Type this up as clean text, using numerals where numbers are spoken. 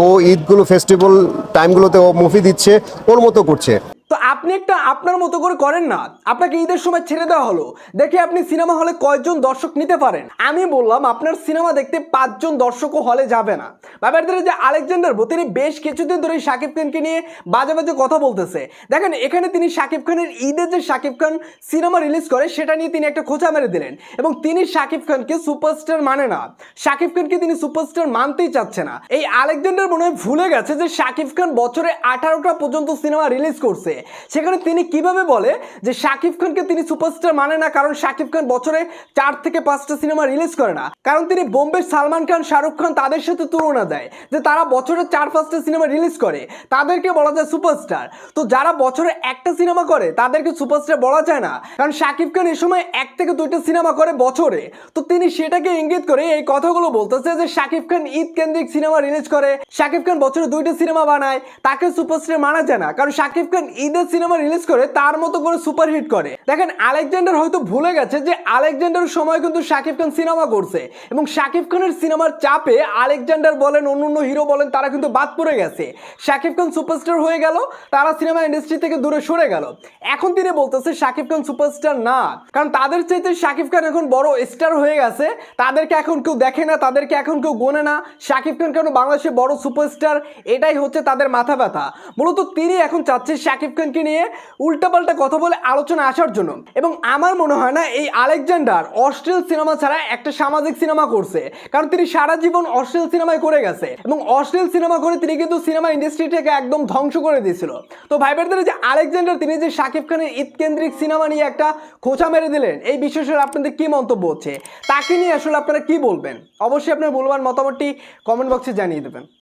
ও ঈদগুলো festival টাইমগুলোতে ও movie দিচ্ছে, ওর মতো করছে। তো আপনি একটা আপনার মতো করে করেন না, আপনাকে ঈদের সময় ছেড়ে দেওয়া হলো, দেখে আপনি সিনেমা হলে কয়জন দর্শক নিতে পারেন? আমি বললাম আপনার সিনেমা দেখতে 5 জন দর্শকও হলে যাবে না। ব্যাপার যে আলেকজান্ডার তিনি বেশ কিছুদিন ধরে শাকিব খানকে নিয়ে বাজে বাজে কথা বলতেছে। দেখেন এখানে তিনি শাকিব খানের ঈদে যে শাকিব খান সিনেমা রিলিজ করে সেটা নিয়ে তিনি একটা খোঁচা মেরে দিলেন এবং তিনি শাকিব খানকে সুপারস্টার মানে না, শাকিব খানকে তিনি সুপারস্টার মানতেই চাচ্ছে না। এই আলেকজান্ডার মনে হয় ভুলে গেছে যে শাকিব খান বছরে 18টা পর্যন্ত সিনেমা রিলিজ করছে, সেখানে তিনি কিভাবে বলে যে শাকিব খানকে তিনি সুপারস্টার মানে না, কারণ শাকিব খান বছরে 4 থেকে 5টা সিনেমা রিলিজ করে না, কারণ তিনি বোম্বে সালমান খান শাহরুখ খান তাদের সাথে তুলনা দেয় যে তারা বছরে 4-5টা সিনেমা রিলিজ করে, তাদেরকে বলা যায় সুপারস্টার। তো যারা বছরে একটা সিনেমা করে তাদেরকে সুপারস্টার বলা যায় না, কারণ শাকিব খান এই সময় 1 থেকে 2টা সিনেমা করে বছরে। তো তিনি সেটাকে ইঙ্গিত করে এই কথাগুলো বলতেছে যে শাকিব খান ঈদ কেন্দ্রিক সিনেমা রিলিজ করে, শাকিব খান বছরে 2টা সিনেমা বানায়, তাকে সুপারস্টার মানা যায় না, কারণ শাকিব খান ঈদের সিনেমা রিলিজ করে তার মতো করে সুপারহিট করে। দেখেন আলেকজান্ডার হয়তো ভুলে গেছে যে আলেকজান্ডারের সময় কিন্তু শাকিব খান সিনেমা করছে এবং শাকিব খানের সিনেমার চাপে আলেকজান্ডার বলেন অন্য হিরো বলেন তারা কিন্তু বাদ পড়ে গেছে। শাকিব খান সুপারস্টার হয়ে গেল, তারা সিনেমা ইন্ডাস্ট্রি থেকে দূরে সরে গেল। এখন তিনি বলতেছে শাকিব খান সুপারস্টার না, কারণ তাদের চাইতে শাকিব খান এখন বড় স্টার হয়ে গেছে, তাদেরকে এখন কেউ দেখে না, তাদেরকে এখন কেউ গোনে না, শাকিব খান কেন বাংলাদেশে বড় সুপারস্টার, এটাই হচ্ছে তাদের মাথা ব্যথা। মূলত তিনি এখন চাচ্ছে শাকিব খানকে নিয়ে উল্টাপাল্টা কথা বলে আলোচনা আসার জন্য। এবং আমার মনে হয় না এই আলেকজান্ডার অশ্লীল সিনেমা ছাড়া একটা সামাজিক সিনেমা করছে, কারণ তিনি সারা জীবন অশ্লীল সিনেমায় করে গেছে এবং অশ্লীল সিনেমা করে তিনি কিন্তু সিনেমা ইন্ডাস্ট্রিটাকে একদম ধ্বংস করে দিয়েছিল। তো ভাইবারদের যে আলেকজান্ডার তিনি যে শাকিব খানের ঈদ কেন্দ্রিক সিনেমা নিয়ে একটা খোঁচা মেরে দিলেন, এই বিষয়ে আপনাদের কি মন্তব্য হচ্ছে, তাকে নিয়ে আসলে আপনারা কি বলবেন? অবশ্যই আপনার মূল্যবান মতামতটি কমেন্ট বক্সে জানিয়ে দেবেন।